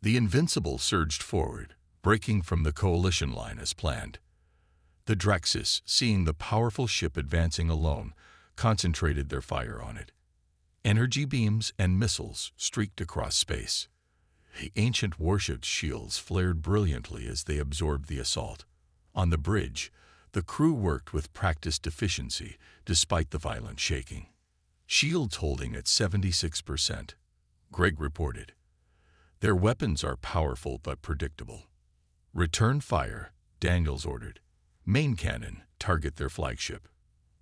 The Invincible surged forward, breaking from the coalition line as planned. The Draxis, seeing the powerful ship advancing alone, concentrated their fire on it. Energy beams and missiles streaked across space. The ancient warship's shields flared brilliantly as they absorbed the assault. On the bridge, the crew worked with practiced efficiency despite the violent shaking. Shields holding at 76%, Greg reported. Their weapons are powerful but predictable. Return fire, Daniels ordered. Main cannon, target their flagship.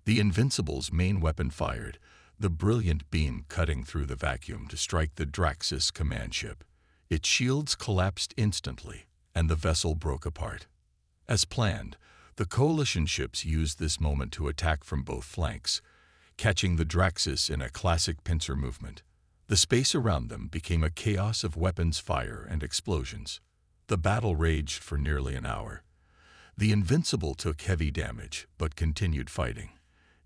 The Invincible's main weapon fired, the brilliant beam cutting through the vacuum to strike the Draxis command ship. Its shields collapsed instantly, and the vessel broke apart. As planned, the coalition ships used this moment to attack from both flanks, catching the Draxis in a classic pincer movement. The space around them became a chaos of weapons fire and explosions. The battle raged for nearly an hour. The Invincible took heavy damage, but continued fighting,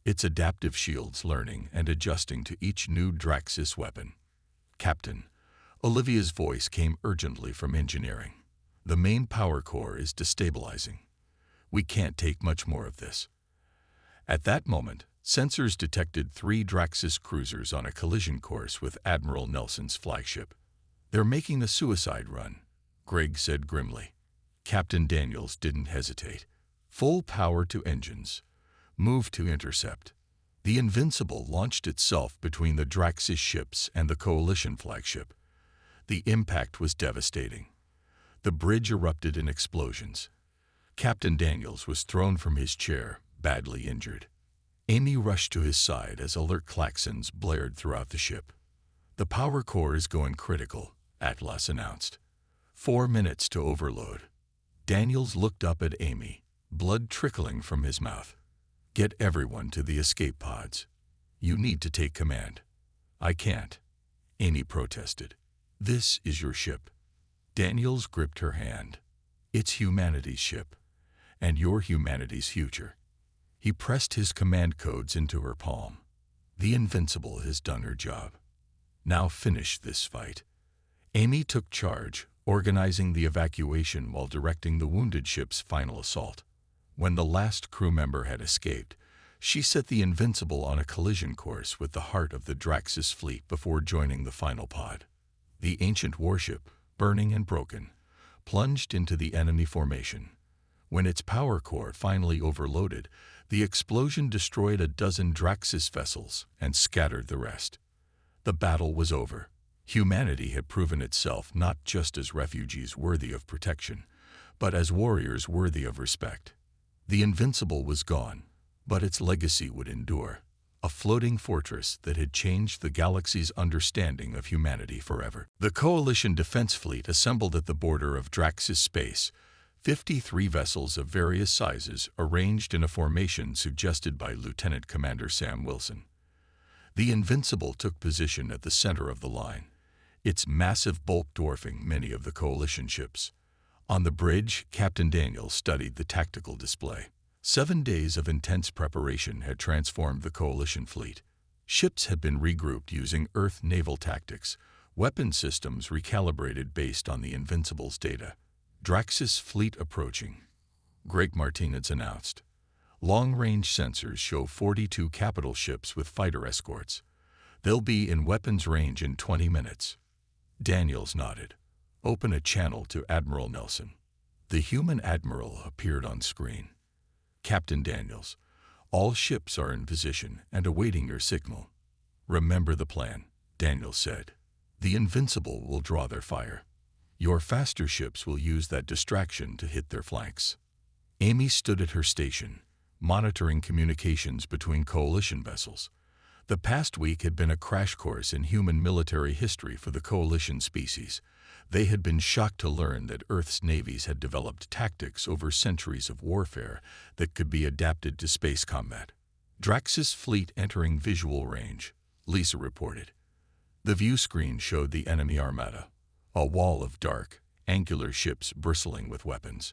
its adaptive shields learning and adjusting to each new Draxis weapon. Captain, Olivia's voice came urgently from engineering. The main power core is destabilizing. We can't take much more of this. At that moment, sensors detected 3 Draxis cruisers on a collision course with Admiral Nelson's flagship. They're making a suicide run, Greg said grimly. Captain Daniels didn't hesitate. Full power to engines. Move to intercept. The Invincible launched itself between the Draxis ships and the coalition flagship. The impact was devastating. The bridge erupted in explosions. Captain Daniels was thrown from his chair, badly injured. Amy rushed to his side as alert klaxons blared throughout the ship. The power core is going critical, Atlas announced. 4 minutes to overload. Daniels looked up at Amy, blood trickling from his mouth. Get everyone to the escape pods. You need to take command. I can't, Amy protested. This is your ship. Daniels gripped her hand. It's humanity's ship, and your humanity's future. He pressed his command codes into her palm. The Invincible has done her job. Now finish this fight. Amy took charge, organizing the evacuation while directing the wounded ship's final assault. When the last crew member had escaped, she set the Invincible on a collision course with the heart of the Draxis fleet before joining the final pod. The ancient warship, burning and broken, plunged into the enemy formation. When its power core finally overloaded, the explosion destroyed a dozen Draxis vessels and scattered the rest. The battle was over. Humanity had proven itself not just as refugees worthy of protection, but as warriors worthy of respect. The Invincible was gone, but its legacy would endure, a floating fortress that had changed the galaxy's understanding of humanity forever. The Coalition Defense Fleet assembled at the border of Draxis space, 53 vessels of various sizes arranged in a formation suggested by Lieutenant Commander Sam Wilson. The Invincible took position at the center of the line, its massive bulk dwarfing many of the coalition ships. On the bridge, Captain Daniels studied the tactical display. 7 days of intense preparation had transformed the coalition fleet. Ships had been regrouped using Earth naval tactics, weapon systems recalibrated based on the Invincible's data. Draxis fleet approaching, Greg Martinez announced. Long-range sensors show 42 capital ships with fighter escorts. They'll be in weapons range in 20 minutes. Daniels nodded. Open a channel to Admiral Nelson. The human admiral appeared on screen. Captain Daniels, all ships are in position and awaiting your signal. Remember the plan, Daniels said. The Invincible will draw their fire. Your faster ships will use that distraction to hit their flanks. Amy stood at her station, monitoring communications between coalition vessels. The past week had been a crash course in human military history for the coalition species. They had been shocked to learn that Earth's navies had developed tactics over centuries of warfare that could be adapted to space combat. Draxis fleet entering visual range, Lisa reported. The view screen showed the enemy armada, a wall of dark, angular ships bristling with weapons.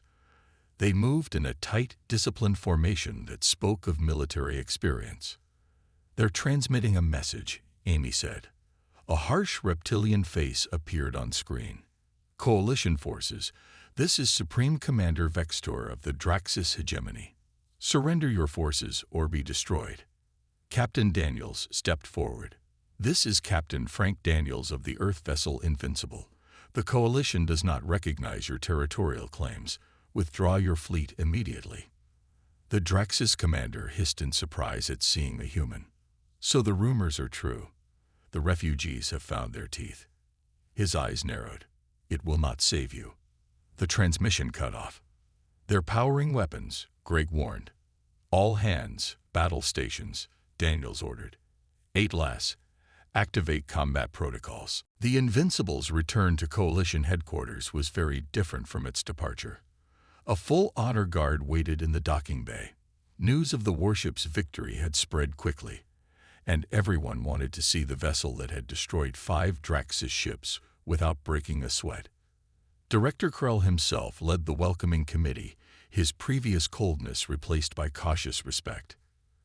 They moved in a tight, disciplined formation that spoke of military experience. They're transmitting a message, Amy said. A harsh reptilian face appeared on screen. Coalition forces. This is Supreme Commander Vextor of the Draxis hegemony. Surrender your forces or be destroyed. Captain Daniels stepped forward. This is Captain Frank Daniels of the Earth vessel Invincible. The Coalition does not recognize your territorial claims. Withdraw your fleet immediately. The Draxis commander hissed in surprise at seeing the human. So the rumors are true. The refugees have found their teeth. His eyes narrowed. It will not save you. The transmission cut off. They're powering weapons, Greg warned. All hands, battle stations, Daniels ordered. 8 less. Activate combat protocols. The Invincible's return to Coalition headquarters was very different from its departure. A full honor guard waited in the docking bay. News of the warship's victory had spread quickly, and everyone wanted to see the vessel that had destroyed 5 Draxis ships without breaking a sweat. Director Krell himself led the welcoming committee, his previous coldness replaced by cautious respect.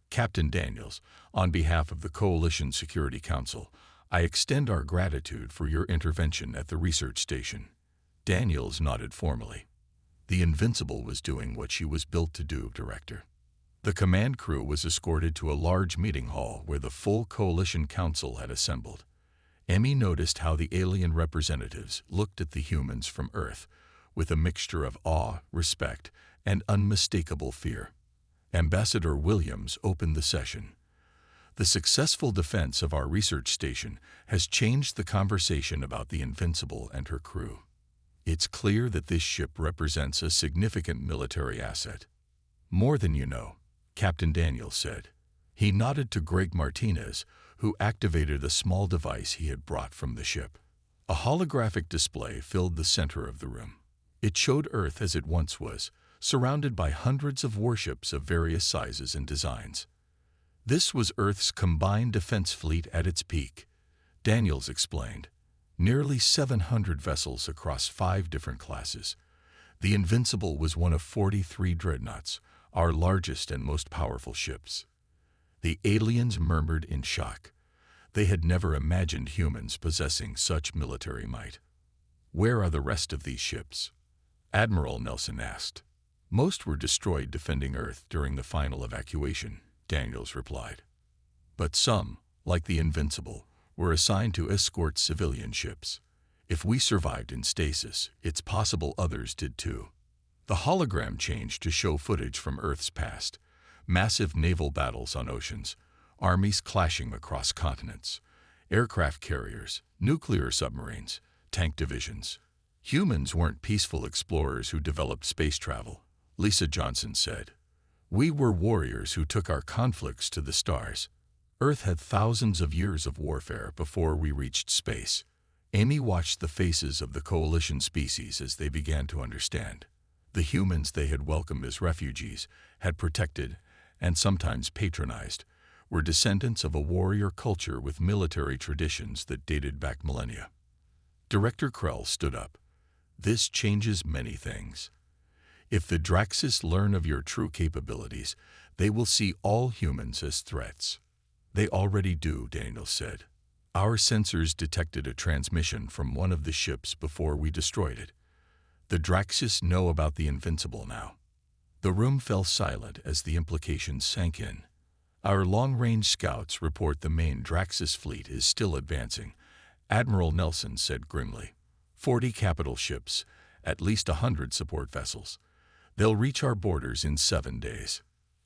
Captain Daniels, on behalf of the Coalition Security Council, I extend our gratitude for your intervention at the research station. Daniels nodded formally. The Invincible was doing what she was built to do, Director. The command crew was escorted to a large meeting hall where the full Coalition Council had assembled. Emmy noticed how the alien representatives looked at the humans from Earth with a mixture of awe, respect, and unmistakable fear. Ambassador Williams opened the session. The successful defense of our research station has changed the conversation about the Invincible and her crew. It's clear that this ship represents a significant military asset. More than you know, Captain Daniels said. He nodded to Greg Martinez, who activated a small device he had brought from the ship. A holographic display filled the center of the room. It showed Earth as it once was, surrounded by hundreds of warships of various sizes and designs. This was Earth's combined defense fleet at its peak, Daniels explained. Nearly 700 vessels across 5 different classes. The Invincible was one of 43 dreadnoughts, our largest and most powerful ships. The aliens murmured in shock. They had never imagined humans possessing such military might. Where are the rest of these ships? Admiral Nelson asked. Most were destroyed defending Earth during the final evacuation, Daniels replied. But some, like the Invincible, were assigned to escort civilian ships. If we survived in stasis, it's possible others did too. The hologram changed to show footage from Earth's past. Massive naval battles on oceans, armies clashing across continents, aircraft carriers, nuclear submarines, tank divisions. Humans weren't peaceful explorers who developed space travel, Lisa Johnson said. We were warriors who took our conflicts to the stars. Earth had thousands of years of warfare before we reached space. Amy watched the faces of the Coalition species as they began to understand. The humans they had welcomed as refugees, had protected, and sometimes patronized, were descendants of a warrior culture with military traditions that dated back millennia. Director Krell stood up. This changes many things. If the Draxis learn of your true capabilities, they will see all humans as threats. They already do, Daniels said. Our sensors detected a transmission from one of the ships before we destroyed it. The Draxis know about the Invincible now. The room fell silent as the implications sank in. Our long-range scouts report the main Draxis fleet is still advancing, Admiral Nelson said grimly. 40 capital ships, at least 100 support vessels. They'll reach our borders in 7 days.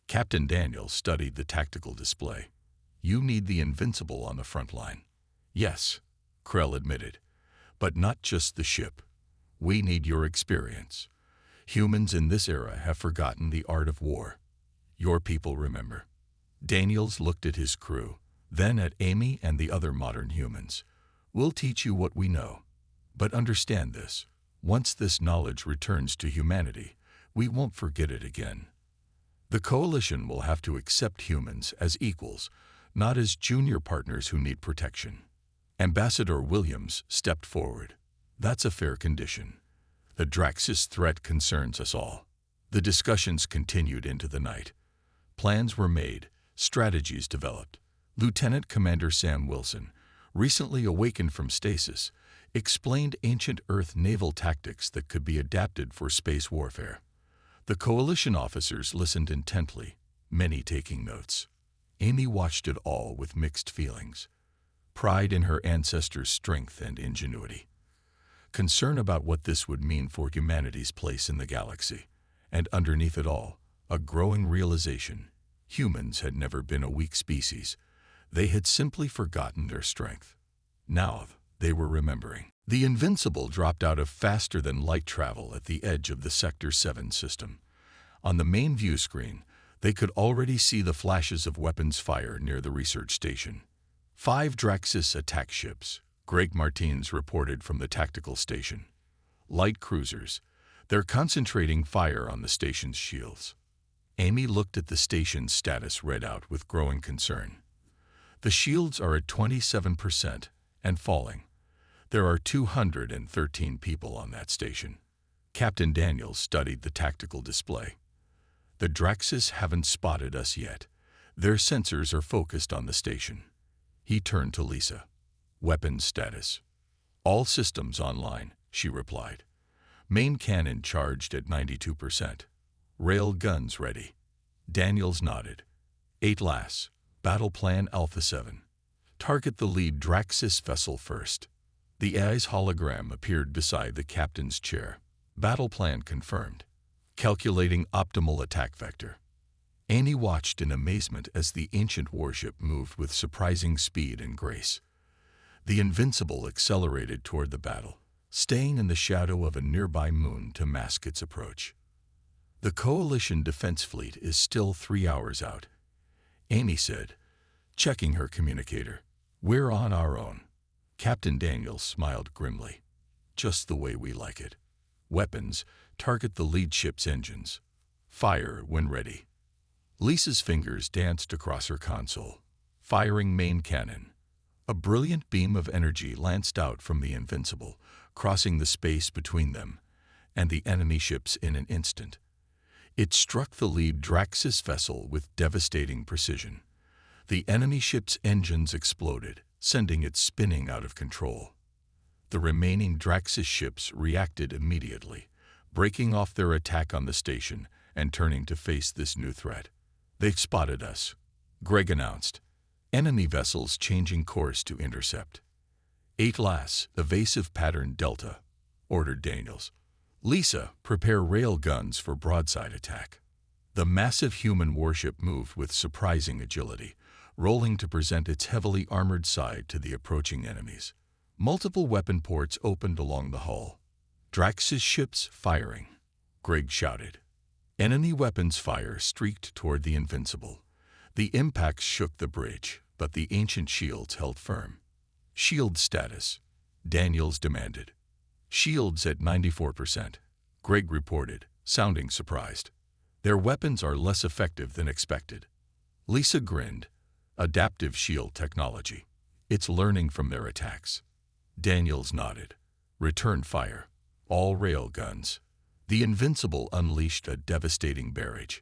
Captain Daniels studied the tactical display. You need the Invincible on the front line. Yes, Krell admitted, but not just the ship. We need your experience. Humans in this era have forgotten the art of war. Your people remember. Daniels looked at his crew, then at Amy and the other modern humans. We'll teach you what we know. But understand this. Once this knowledge returns to humanity, we won't forget it again. The Coalition will have to accept humans as equals, not as junior partners who need protection. Ambassador Williams stepped forward. That's a fair condition. The Draxis threat concerns us all. The discussions continued into the night. Plans were made, strategies developed. Lieutenant Commander Sam Wilson, recently awakened from stasis, explained ancient Earth naval tactics that could be adapted for space warfare. The Coalition officers listened intently, many taking notes. Amy watched it all with mixed feelings. Pride in her ancestors' strength and ingenuity. Concern about what this would mean for humanity's place in the galaxy. And underneath it all, a growing realization. Humans had never been a weak species. They had simply forgotten their strength. Now they were remembering. The Invincible dropped out of faster-than-light travel at the edge of the Sector 7 system. On the main view screen, they could already see the flashes of weapons fire near the research station. 5 Draxis attack ships, Greg Martins reported from the tactical station. Light cruisers. They're concentrating fire on the station's shields. Amy looked at the station's status readout with growing concern. The shields are at 27% and falling. There are 213 people on that station. Captain Daniels studied the tactical display. The Draxis haven't spotted us yet. Their sensors are focused on the station. He turned to Lisa. Weapons status. All systems online, she replied. Main cannon charged at 92%. Rail guns ready. Daniels nodded. 8 LAS. Battle Plan Alpha 7. Target the lead Draxis vessel first. The AI's hologram appeared beside the captain's chair. Battle plan confirmed. Calculating optimal attack vector. Amy watched in amazement as the ancient warship moved with surprising speed and grace. The Invincible accelerated toward the battle, staying in the shadow of a nearby moon to mask its approach. The Coalition defense fleet is still 3 hours out, Amy said, checking her communicator. We're on our own. Captain Daniels smiled grimly. Just the way we like it. Weapons, target the lead ship's engines. Fire when ready. Lisa's fingers danced across her console, firing main cannon. A brilliant beam of energy lanced out from the Invincible, crossing the space between them and the enemy ships in an instant. It struck the lead Draxis vessel with devastating precision. The enemy ship's engines exploded, sending it spinning out of control. The remaining Draxis ships reacted immediately, breaking off their attack on the station and turning to face this new threat. They've spotted us, Greg announced. Enemy vessels changing course to intercept. 8 LAS, evasive pattern Delta, ordered Daniels. Lisa, prepare rail guns for broadside attack. The massive human warship moved with surprising agility, rolling to present its heavily armored side to the approaching enemies. Multiple weapon ports opened along the hull. Draxis ships firing, Greg shouted. Enemy weapons fire streaked toward the Invincible. The impacts shook the bridge, but the ancient shields held firm. Shield status, Daniels demanded. Shields at 94%, Greg reported, sounding surprised. Their weapons are less effective than expected. Lisa grinned. Adaptive shield technology. It's learning from their attacks. Daniels nodded. Return fire. All rail guns. The Invincible unleashed a devastating barrage.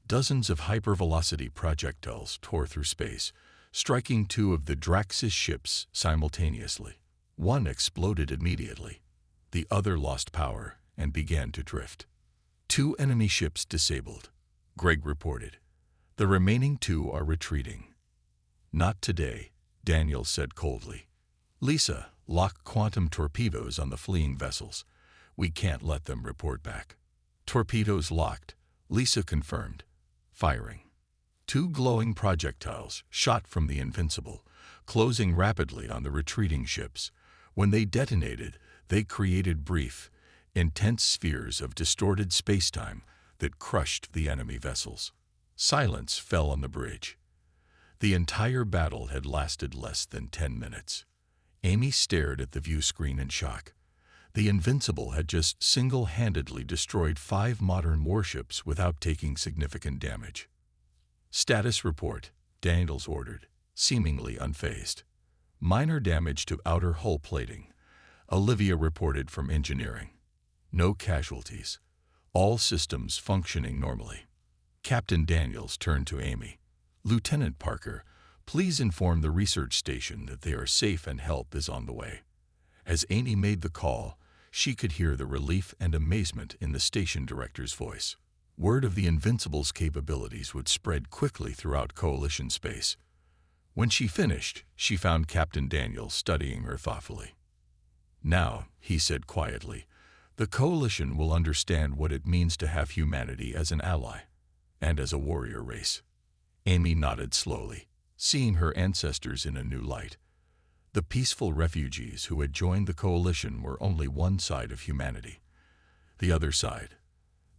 Dozens of hypervelocity projectiles tore through space, striking 2 of the Draxis ships simultaneously. One exploded immediately. The other lost power and began to drift. 2 enemy ships disabled, Greg reported. The remaining 2 are retreating. Not today, Daniels said coldly. Lisa, lock quantum torpedoes on the fleeing vessels. We can't let them report back. Torpedoes locked, Lisa confirmed. Firing. 2 glowing projectiles shot from the Invincible, closing rapidly on the retreating ships. When they detonated, they created brief, intense spheres of distorted spacetime that crushed the enemy vessels. Silence fell on the bridge. The entire battle had lasted less than 10 minutes. Amy stared at the view screen in shock. The Invincible had just single-handedly destroyed 5 modern warships without taking significant damage. Status report, Daniels ordered, seemingly unfazed. Minor damage to outer hull plating, Olivia reported from engineering. No casualties. All systems functioning normally. Captain Daniels turned to Amy. Lieutenant Parker, please inform the research station that they are safe and help is on the way. As Amy made the call, she could hear the relief and amazement in the station director's voice. Word of the Invincible's capabilities would spread quickly throughout Coalition space. When she finished, she found Captain Daniels studying her thoughtfully. "Now," he said quietly, "the Coalition will understand what it means to have humanity as an ally, and as a warrior race." Amy nodded slowly, seeing her ancestors in a new light. The peaceful refugees who had joined the Coalition were only one side of humanity. The other side,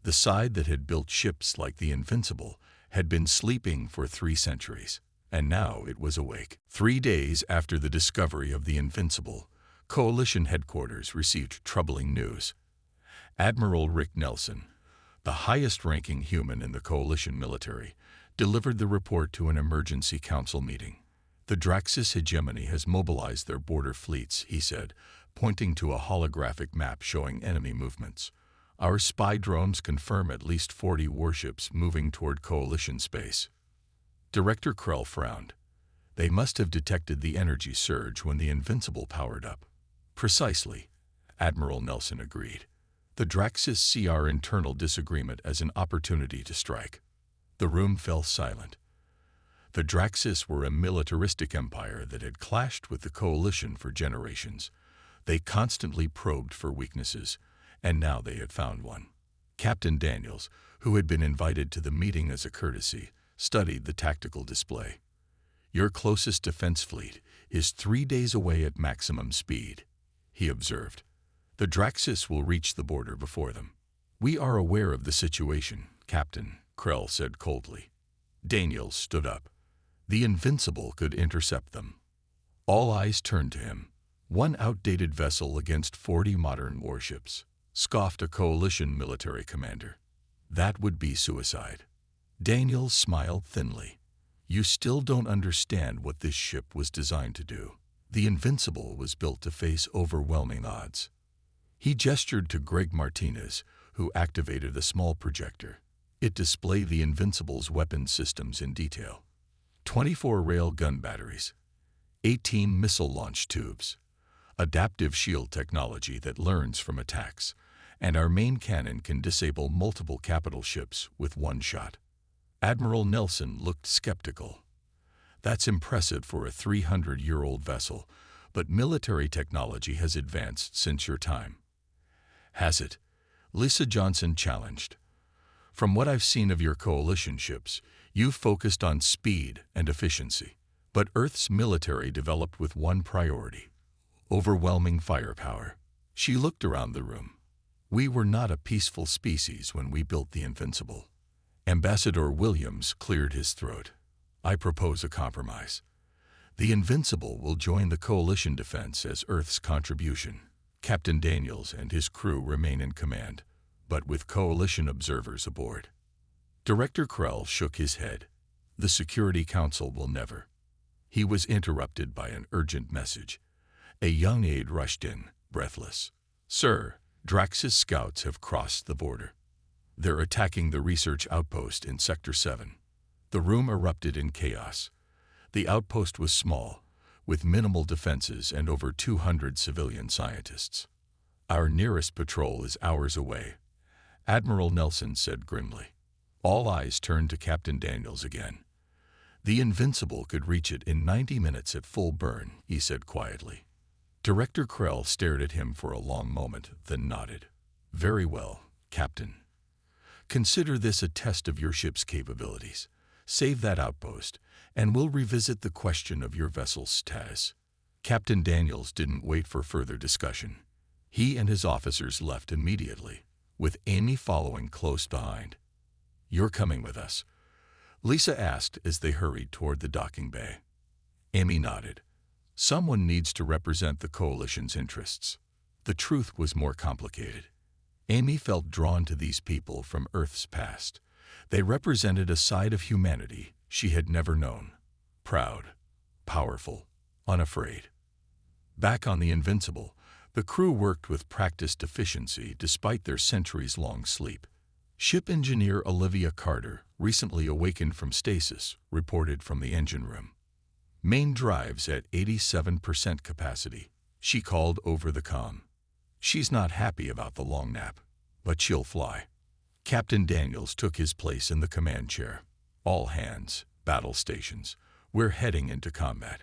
the side that had built ships like the Invincible, had been sleeping for 3 centuries, and now it was awake. 3 days after the discovery of the Invincible, Coalition headquarters received troubling news. Admiral Rick Nelson, the highest-ranking human in the Coalition military, delivered the report to an emergency council meeting. "The Draxis hegemony has mobilized their border fleets," he said, pointing to a holographic map showing enemy movements. "Our spy drones confirm at least 40 warships moving toward Coalition space." Director Krell frowned. "They must have detected the energy surge when the Invincible powered up." "Precisely," Admiral Nelson agreed. "The Draxis see our internal disagreement as an opportunity to strike." The room fell silent. The Draxis were a militaristic empire that had clashed with the Coalition for generations. They constantly probed for weaknesses, and now they had found one. Captain Daniels, who had been invited to the meeting as a courtesy, studied the tactical display. "Your closest defense fleet is 3 days away at maximum speed," he observed. "The Draxis will reach the border before them." "We are aware of the situation, Captain," Krell said coldly. Daniels stood up. The Invincible could intercept them. All eyes turned to him. "One outdated vessel against 40 modern warships," scoffed a Coalition military commander. "That would be suicide." Daniels smiled thinly. "You still don't understand what this ship was designed to do. The Invincible was built to face overwhelming odds." He gestured to Greg Martinez, who activated a small projector. It displayed the Invincible's weapon systems in detail. 24 rail gun batteries, 18 missile launch tubes, adaptive shield technology that learns from attacks, and our main cannon can disable multiple capital ships with one shot. Admiral Nelson looked skeptical. "That's impressive for a 300-year-old vessel, but military technology has advanced since your time." "Has it?" Lisa Johnson challenged. "From what I've seen of your Coalition ships, you've focused on speed and efficiency. But Earth's military developed with one priority: overwhelming firepower." She looked around the room. "We were not a peaceful species when we built the Invincible." Ambassador Williams cleared his throat. "I propose a compromise. The Invincible will join the Coalition defense as Earth's contribution. Captain Daniels and his crew remain in command, but with Coalition observers aboard." Director Krell shook his head. "The Security Council will never." He was interrupted by an urgent message. A young aide rushed in, breathless. "Sir, Draxis scouts have crossed the border. They're attacking the research outpost in Sector 7. The room erupted in chaos. The outpost was small, with minimal defenses and over 200 civilian scientists. "Our nearest patrol is hours away," Admiral Nelson said grimly. All eyes turned to Captain Daniels again. "The Invincible could reach it in 90 minutes at full burn," he said quietly. Director Krell stared at him for a long moment, then nodded. "Very well, Captain. Consider this a test of your ship's capabilities. Save that outpost, and we'll revisit the question of your vessel's status." Captain Daniels didn't wait for further discussion. He and his officers left immediately, with Amy following close behind. "You're coming with us?" Lisa asked as they hurried toward the docking bay. Amy nodded. Someone needs to represent the Coalition's interests. The truth was more complicated. Amy felt drawn to these people from Earth's past. They represented a side of humanity she had never known. Proud, powerful, unafraid. Back on the Invincible, the crew worked with practiced efficiency despite their centuries-long sleep. Ship engineer Olivia Carter, recently awakened from stasis, reported from the engine room. "Main drives at 87% capacity," she called over the comm. "She's not happy about the long nap, but she'll fly." Captain Daniels took his place in the command chair. "All hands, battle stations. We're heading into combat."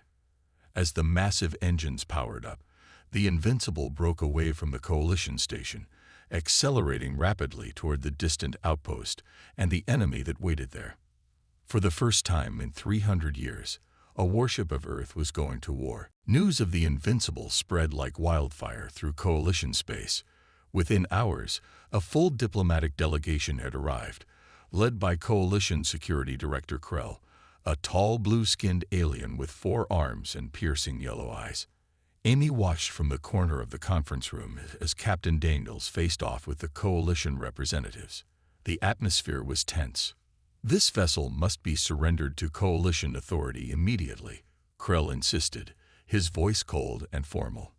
As the massive engines powered up, the Invincible broke away from the Coalition station, accelerating rapidly toward the distant outpost and the enemy that waited there. For the first time in 300 years, a warship of Earth was going to war. News of the Invincible spread like wildfire through Coalition space. Within hours, a full diplomatic delegation had arrived, led by Coalition Security Director Krell, a tall blue-skinned alien with 4 arms and piercing yellow eyes. Amy watched from the corner of the conference room as Captain Daniels faced off with the Coalition representatives. The atmosphere was tense. "This vessel must be surrendered to Coalition authority immediately," Krell insisted, his voice cold and formal.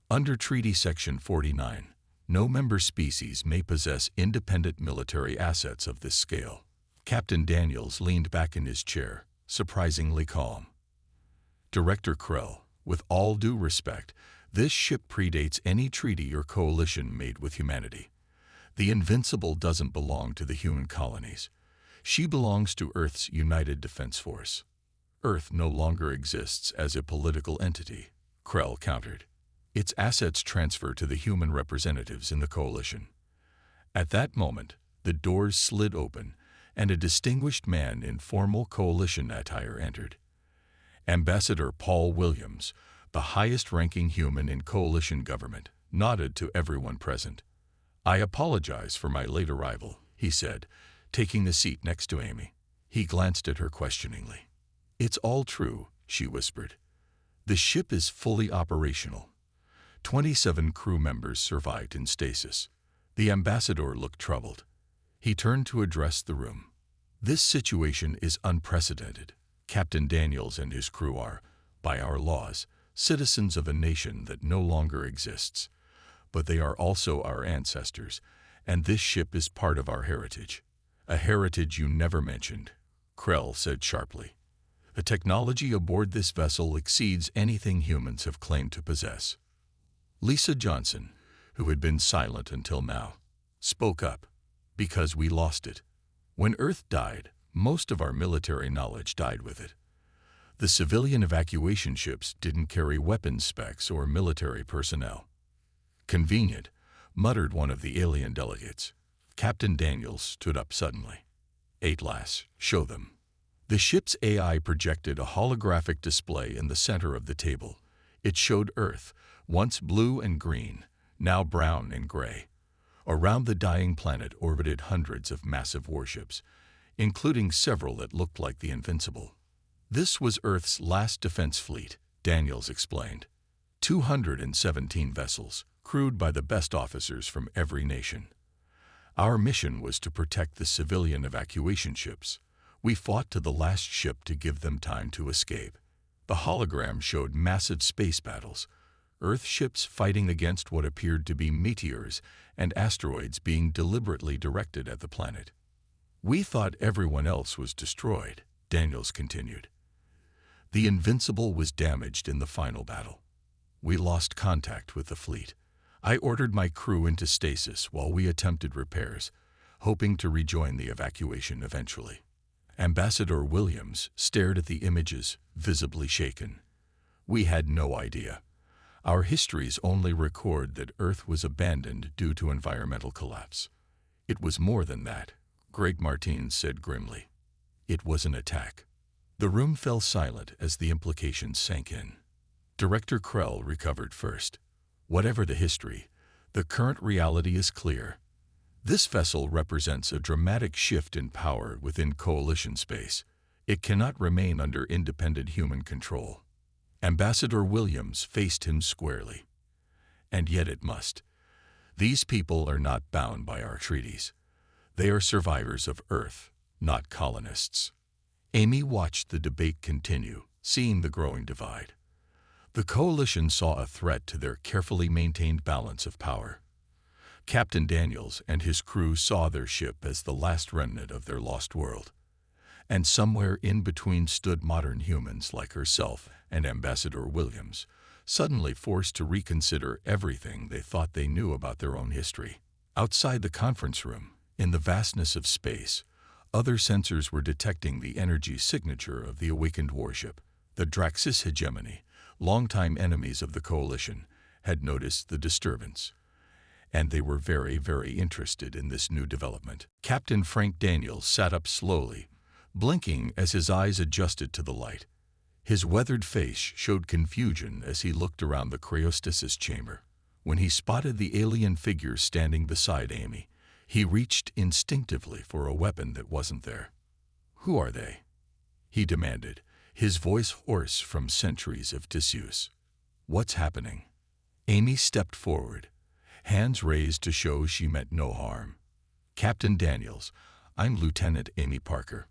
"Under Treaty Section 49, no member species may possess independent military assets of this scale." Captain Daniels leaned back in his chair, surprisingly calm. "Director Krell, with all due respect, this ship predates any treaty your Coalition made with humanity. The Invincible doesn't belong to the human colonies. She belongs to Earth's United Defense Force." "Earth no longer exists as a political entity," Krell countered. "Its assets transfer to the human representatives in the Coalition." At that moment, the doors slid open, and a distinguished man in formal Coalition attire entered. Ambassador Paul Williams, the highest-ranking human in Coalition government, nodded to everyone present. "I apologize for my late arrival," he said, taking the seat next to Amy. He glanced at her questioningly. "It's all true," she whispered. "The ship is fully operational. 27 crew members survived in stasis." The ambassador looked troubled. He turned to address the room. "This situation is unprecedented. Captain Daniels and his crew are, by our laws, citizens of a nation that no longer exists. But they are also our ancestors, and this ship is part of our heritage." "A heritage you never mentioned," Krell said sharply. "The technology aboard this vessel exceeds anything humans have claimed to possess." Lisa Johnson, who had been silent until now, spoke up. "Because we lost it. When Earth died, most of our military knowledge died with it. The civilian evacuation ships didn't carry weapons specs or military personnel." "Convenient," muttered one of the alien delegates. Captain Daniels stood up suddenly. "Atlas, show them." The ship's AI projected a holographic display in the center of the table. It showed Earth, once blue and green, now brown and gray. Around the dying planet orbited hundreds of massive warships, including several that looked like the Invincible. "This was Earth's last defense fleet," Daniels explained. 217 vessels, crewed by the best officers from every nation. Our mission was to protect the civilian evacuation ships. We fought to the last ship to give them time to escape." The hologram showed massive space battles, Earth ships fighting against what appeared to be meteors and asteroids being deliberately directed at the planet. "We thought everyone else was destroyed," Daniels continued. "The Invincible was damaged in the final battle. We lost contact with the fleet. I ordered my crew into stasis while we attempted repairs, hoping to rejoin the evacuation eventually." Ambassador Williams stared at the images, visibly shaken. "We had no idea. Our histories only record that Earth was abandoned due to environmental collapse. It was more than that," Greg Martins said grimly. "It was an attack." The room fell silent as the implications sank in. Director Krell recovered first. "Whatever the history, the current reality is clear. This vessel represents a dramatic shift in power within Coalition space. It cannot remain under independent human control." Ambassador Williams faced him squarely. "And yet it must. These people are not bound by our treaties. They are survivors of Earth, not colonists." Amy watched the debate continue, seeing the growing divide. The Coalition saw a threat to their carefully maintained balance of power. Captain Daniels and his crew saw their ship as the last remnant of their lost world. And somewhere in between stood modern humans like herself and Ambassador Williams, suddenly forced to reconsider everything they thought they knew about their own history. Outside the conference room, in the vastness of space, other sensors were detecting the energy signature of the awakened warship. The Draxis hegemony, longtime enemies of the Coalition, had noticed the disturbance, and they were very, very interested in this new development. Captain Frank Daniels sat up slowly, blinking as his eyes adjusted to the light. His weathered face showed confusion as he looked around the cryostasis chamber. When he spotted the alien figure standing beside Amy, he reached instinctively for a weapon that wasn't there. "Who are they?" he demanded, his voice hoarse from centuries of disuse. "What's happening?" Amy stepped forward, hands raised to show she meant no harm. "Captain Daniels, I'm Lieutenant Amy Parker.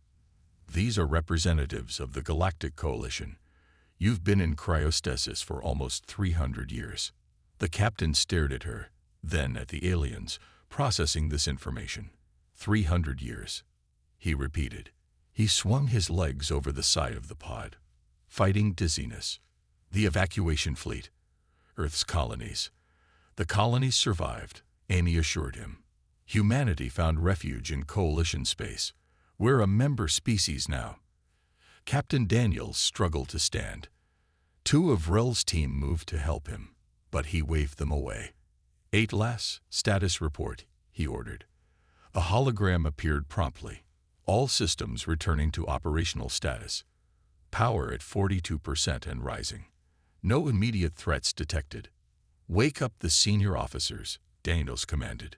These are representatives of the Galactic Coalition. You've been in cryostasis for almost 300 years. The captain stared at her, then at the aliens, processing this information. 300 years, he repeated. He swung his legs over the side of the pod. "Fighting dizziness. The evacuation fleet. Earth's colonies. The colonies survived," Amy assured him. "Humanity found refuge in Coalition space. We're a member species now." Captain Daniels struggled to stand. Two of Rel's team moved to help him, but he waved them away. "Atlas, status report," he ordered. A hologram appeared promptly. All systems returning to operational status. Power at 42% and rising. No immediate threats detected. "Wake up the senior officers," Daniels commanded.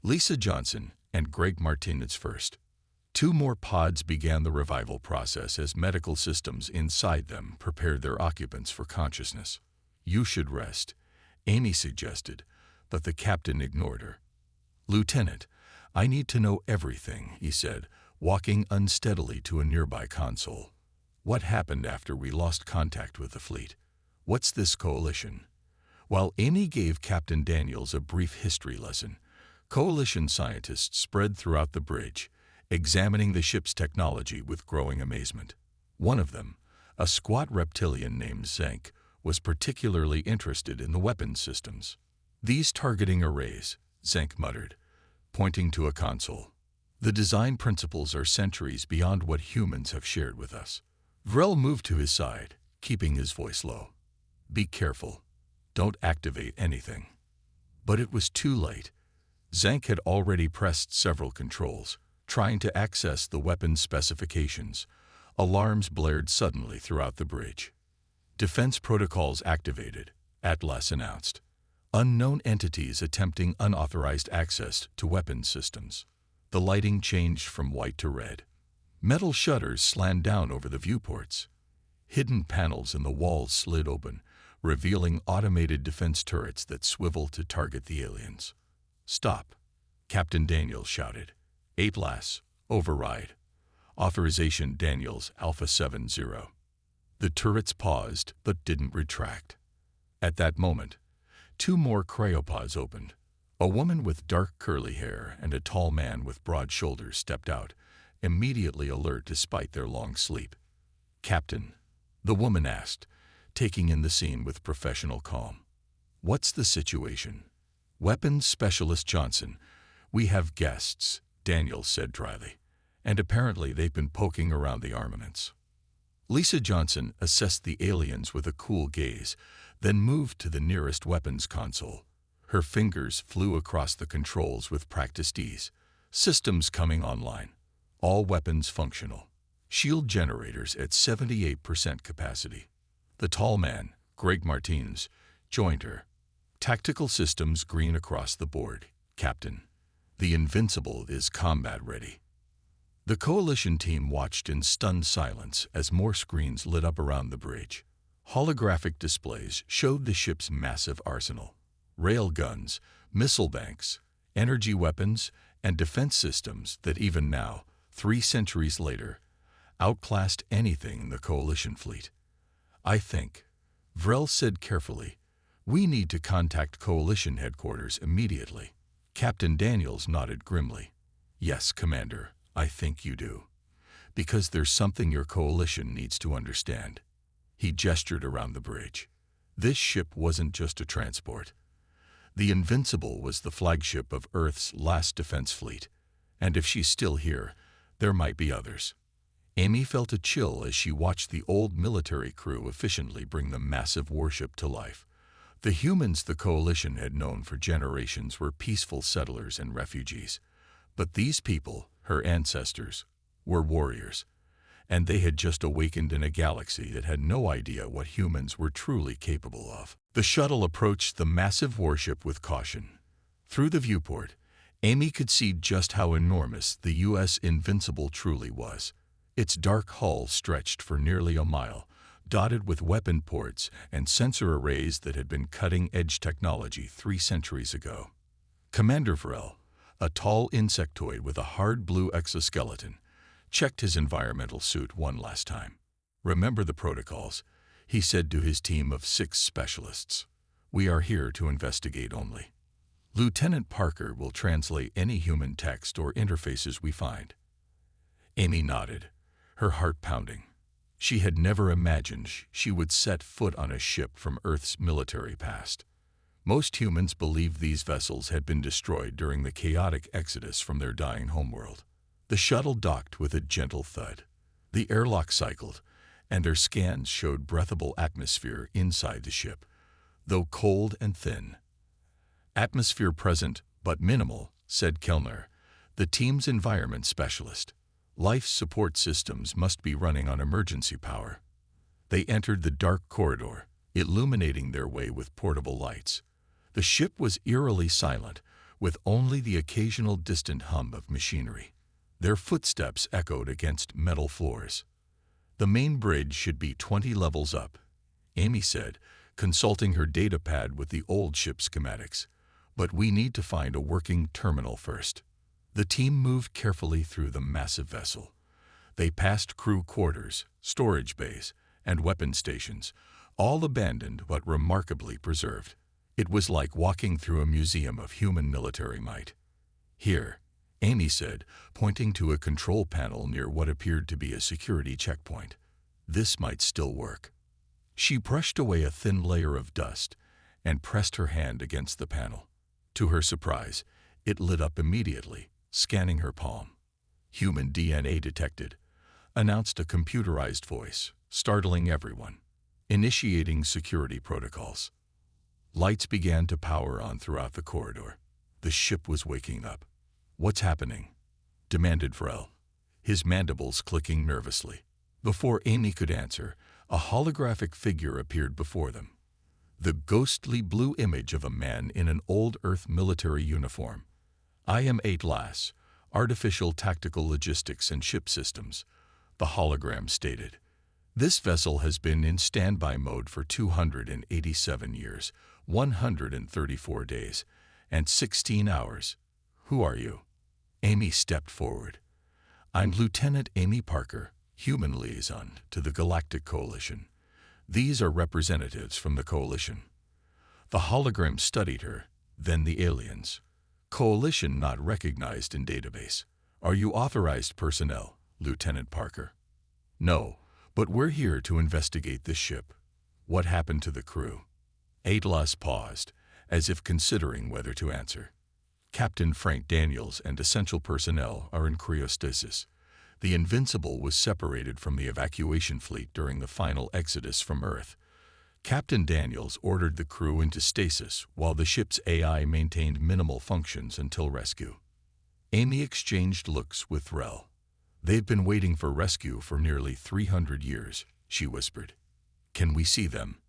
Lisa Johnson and Greg Martinez first. Two more pods began the revival process as medical systems inside them prepared their occupants for consciousness. "You should rest," Amy suggested, but the captain ignored her. "Lieutenant, I need to know everything," he said, walking unsteadily to a nearby console. "What happened after we lost contact with the fleet? What's this coalition?" While Amy gave Captain Daniels a brief history lesson, Coalition scientists spread throughout the bridge, examining the ship's technology with growing amazement. One of them, a squat reptilian named Zank, was particularly interested in the weapons systems. "These targeting arrays," Zank muttered, pointing to a console. "The design principles are centuries beyond what humans have shared with us." Vrel moved to his side, keeping his voice low. "Be careful. Don't activate anything." But it was too late. Zank had already pressed several controls, trying to access the weapons specifications. Alarms blared suddenly throughout the bridge. "Defense protocols activated," Atlas announced. "Unknown entities attempting unauthorized access to weapons systems." The lighting changed from white to red. Metal shutters slammed down over the viewports. Hidden panels in the walls slid open, revealing automated defense turrets that swiveled to target the aliens. "Stop," Captain Daniels shouted. "Atlas, override. Authorization Daniels Alpha 70. The turrets paused but didn't retract. At that moment, two more cryopods opened. A woman with dark curly hair and a tall man with broad shoulders stepped out, immediately alert despite their long sleep. "Captain," the woman asked, taking in the scene with professional calm. "What's the situation?" "Weapons Specialist Johnson, we have guests," Daniels said dryly, "and apparently they've been poking around the armaments." Lisa Johnson assessed the aliens with a cool gaze, then moved to the nearest weapons console. Her fingers flew across the controls with practiced ease. Systems coming online. All weapons functional. Shield generators at 78% capacity. The tall man, Greg Martinez, joined her. "Tactical systems green across the board, Captain. The Invincible is combat ready." The Coalition team watched in stunned silence as more screens lit up around the bridge. Holographic displays showed the ship's massive arsenal. Rail guns, missile banks, energy weapons, and defense systems that even now, 3 centuries later, outclassed anything in the Coalition fleet. "I think," Vrel said carefully, "we need to contact Coalition headquarters immediately." Captain Daniels nodded grimly. "Yes, Commander, I think you do. Because there's something your Coalition needs to understand." He gestured around the bridge. This ship wasn't just a transport. The Invincible was the flagship of Earth's last defense fleet, and if she's still here, there might be others. Amy felt a chill as she watched the old military crew efficiently bring the massive warship to life. The humans the Coalition had known for generations were peaceful settlers and refugees. But these people, her ancestors, were warriors, and they had just awakened in a galaxy that had no idea what humans were truly capable of. The shuttle approached the massive warship with caution. Through the viewport, Amy could see just how enormous the U.S. Invincible truly was. Its dark hull stretched for nearly a mile, dotted with weapon ports and sensor arrays that had been cutting-edge technology 3 centuries ago. Commander Varel, a tall insectoid with a hard blue exoskeleton, checked his environmental suit one last time. "Remember the protocols," he said to his team of 6 specialists. "We are here to investigate only. Lieutenant Parker will translate any human text or interfaces we find." Amy nodded, her heart pounding. She had never imagined she would set foot on a ship from Earth's military past. Most humans believed these vessels had been destroyed during the chaotic exodus from their dying homeworld. The shuttle docked with a gentle thud. The airlock cycled, and their scans showed breathable atmosphere inside the ship, though cold and thin. "Atmosphere present, but minimal," said Kellner, the team's environment specialist. "Life support systems must be running on emergency power." They entered the dark corridor, illuminating their way with portable lights. The ship was eerily silent, with only the occasional distant hum of machinery. Their footsteps echoed against metal floors. "The main bridge should be 20 levels up," Amy said, consulting her data pad with the old ship schematics. "But we need to find a working terminal first." The team moved carefully through the massive vessel. They passed crew quarters, storage bays, and weapon stations, all abandoned but remarkably preserved. It was like walking through a museum of human military might. "Here," Amy said, pointing to a control panel near what appeared to be a security checkpoint. "This might still work." She brushed away a thin layer of dust and pressed her hand against the panel. To her surprise, it lit up immediately, scanning her palm. "Human DNA detected," announced a computerized voice, startling everyone. "Initiating security protocols." Lights began to power on throughout the corridor. The ship was waking up. "What's happening?" demanded Varel, his mandibles clicking nervously. Before Amy could answer, a holographic figure appeared before them. The ghostly blue image of a man in an old Earth military uniform. "I am Atlas, Artificial Tactical Logistics and Ship Systems," the hologram stated. "This vessel has been in standby mode for 287 years, 134 days, and 16 hours. Who are you?" Amy stepped forward. "I'm Lieutenant Amy Parker, Human Liaison to the Galactic Coalition. These are representatives from the Coalition." The hologram studied her, then the aliens. "Coalition not recognized in database. Are you authorized personnel, Lieutenant Parker?" "No, but we're here to investigate this ship. What happened to the crew?" Atlas paused, as if considering whether to answer. "Captain Frank Daniels and essential personnel are in cryostasis. The Invincible was separated from the evacuation fleet during the final exodus from Earth. Captain Daniels ordered the crew into stasis while the ship's AI maintained minimal functions until rescue." Amy exchanged looks with Rel. "They've been waiting for rescue for nearly 300 years, she whispered. "Can we see them?"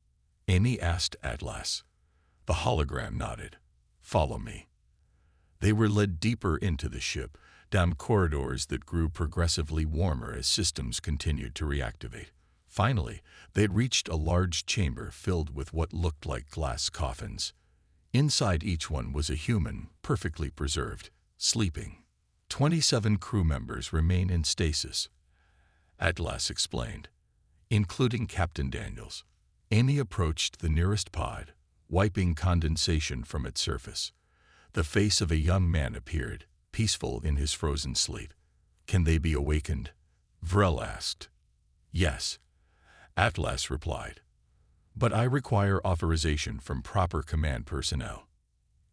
Amy asked Atlas. The hologram nodded. "Follow me." They were led deeper into the ship, down corridors that grew progressively warmer as systems continued to reactivate. Finally, they had reached a large chamber filled with what looked like glass coffins. Inside each one was a human, perfectly preserved, sleeping. 27 crew members remain in stasis, Atlas explained, including Captain Daniels. Amy approached the nearest pod, wiping condensation from its surface. The face of a young man appeared, peaceful in his frozen sleep. "Can they be awakened?" Vrel asked. "Yes," Atlas replied. But I require authorization from proper command personnel.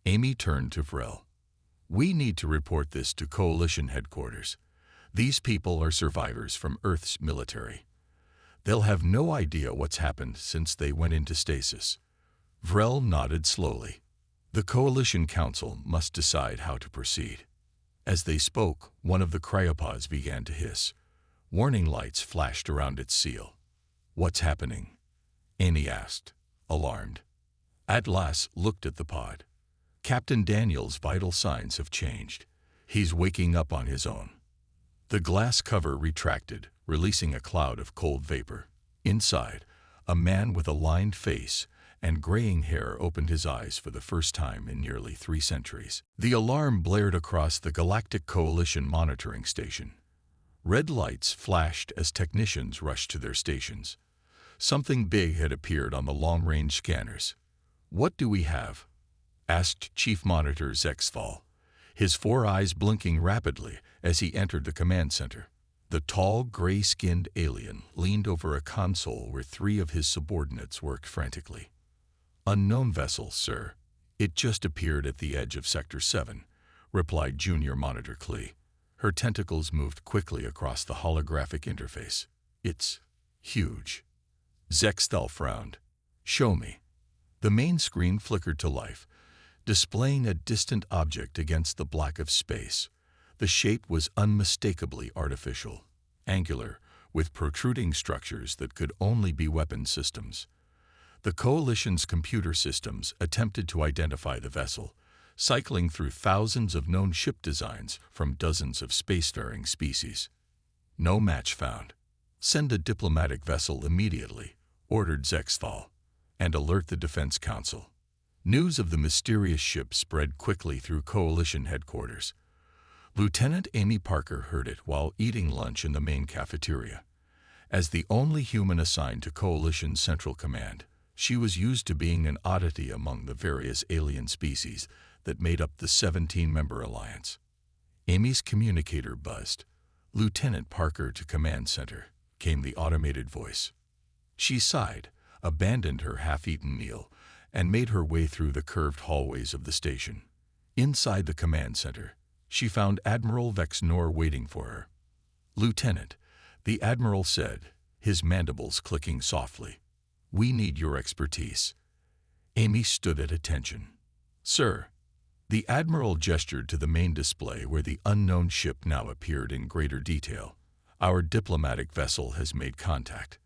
Amy turned to Vrel. We need to report this to Coalition headquarters. These people are survivors from Earth's military. They'll have no idea what's happened since they went into stasis. Vrel nodded slowly. The Coalition Council must decide how to proceed. As they spoke, one of the cryopods began to hiss. Warning lights flashed around its seal. What's happening? Amy asked, alarmed. Atlas looked at the pod. Captain Daniel's vital signs have changed. He's waking up on his own. The glass cover retracted, releasing a cloud of cold vapor. Inside, a man with a lined face and graying hair opened his eyes for the first time in nearly 3 centuries. The alarm blared across the Galactic Coalition monitoring station. Red lights flashed as technicians rushed to their stations. Something big had appeared on the long-range scanners. What do we have? Asked Chief Monitor Zexthal, his 4 eyes blinking rapidly as he entered the command center. The tall, gray-skinned alien leaned over a console where 3 of his subordinates worked frantically. Unknown vessel, sir. It just appeared at the edge of Sector 7, replied Junior Monitor Klee. Her tentacles moved quickly across the holographic interface. It's huge. Zexthal frowned. Show me. The main screen flickered to life, displaying a distant object against the black of space. The shape was unmistakably artificial, angular, with protruding structures that could only be weapon systems. The Coalition's computer systems attempted to identify the vessel, cycling through thousands of known ship designs from dozens of spacefaring species. No match found. Send a diplomatic vessel immediately, ordered Zexthal, and alert the Defense Council. News of the mysterious ship spread quickly through Coalition headquarters. Lieutenant Amy Parker heard it while eating lunch in the main cafeteria. As the only human assigned to Coalition Central Command, she was used to being an oddity among the various alien species that made up the 17-member alliance. Amy's communicator buzzed. Lieutenant Parker to Command Center, came the automated voice. She sighed, abandoned her half-eaten meal, and made her way through the curved hallways of the station. Inside the command center, she found Admiral Vexnor waiting for her. Lieutenant, the Admiral said, his mandibles clicking softly. We need your expertise. Amy stood at attention. Sir. The Admiral gestured to the main display where the unknown ship now appeared in greater detail. Our diplomatic vessel has made contact.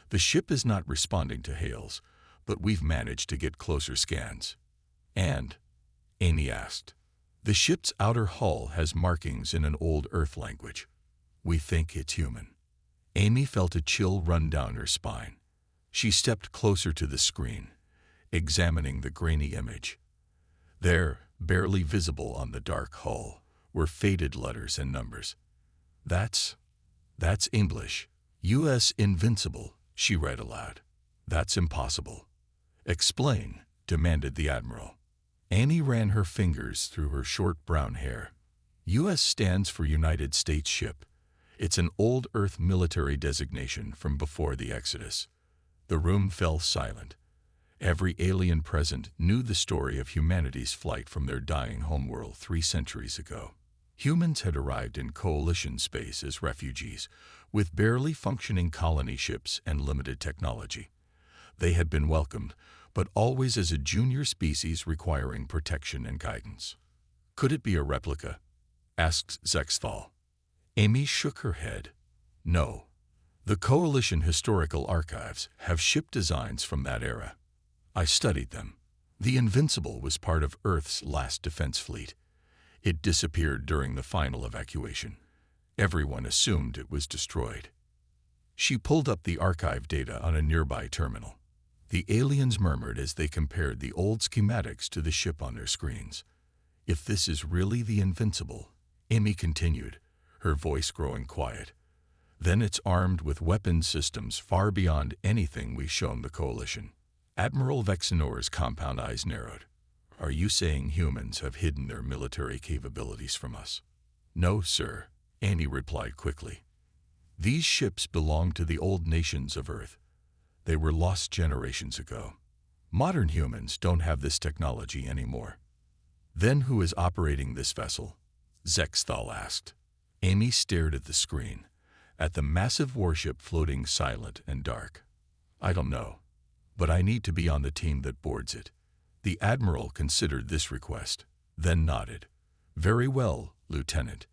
The ship is not responding to hails, but we've managed to get closer scans. And, Amy asked, the ship's outer hull has markings in an old Earth language. We think it's human. Amy felt a chill run down her spine. She stepped closer to the screen, examining the grainy image. There, barely visible on the dark hull, were faded letters and numbers. That's English. U.S. Invincible, she read aloud. That's impossible. Explain, demanded the Admiral. Annie ran her fingers through her short brown hair. U.S. stands for United States Ship. It's an old Earth military designation from before the Exodus. The room fell silent. Every alien present knew the story of humanity's flight from their dying homeworld 3 centuries ago. Humans had arrived in Coalition space as refugees, with barely functioning colony ships and limited technology. They had been welcomed, but always as a junior species requiring protection and guidance. Could it be a replica? Asked Zexthal. Amy shook her head. No. The Coalition Historical Archives have ship designs from that era. I studied them. The Invincible was part of Earth's last defense fleet. It disappeared during the final evacuation. Everyone assumed it was destroyed. She pulled up the archive data on a nearby terminal. The aliens murmured as they compared the old schematics to the ship on their screens. If this is really the Invincible, Amy continued, her voice growing quiet, then it's armed with weapon systems far beyond anything we've shown the Coalition. Admiral Vexenor's compound eyes narrowed. Are you saying humans have hidden their military capabilities from us? No, sir, Annie replied quickly. These ships belong to the old nations of Earth. They were lost generations ago. Modern humans don't have this technology anymore. Then who is operating this vessel? Zexthal asked. Amy stared at the screen, at the massive warship floating silent and dark. I don't know, but I need to be on the team that boards it. The Admiral considered this request, then nodded. Very well, Lieutenant.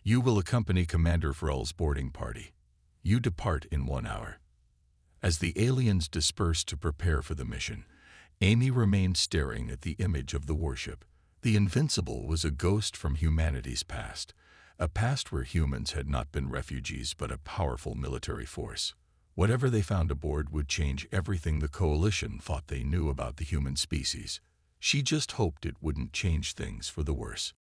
You will accompany Commander Frell's boarding party. You depart in 1 hour. As the aliens dispersed to prepare for the mission, Amy remained staring at the image of the warship. The Invincible was a ghost from humanity's past, a past where humans had not been refugees but a powerful military force. Whatever they found aboard would change everything the Coalition thought they knew about the human species. She just hoped it wouldn't change things for the worse.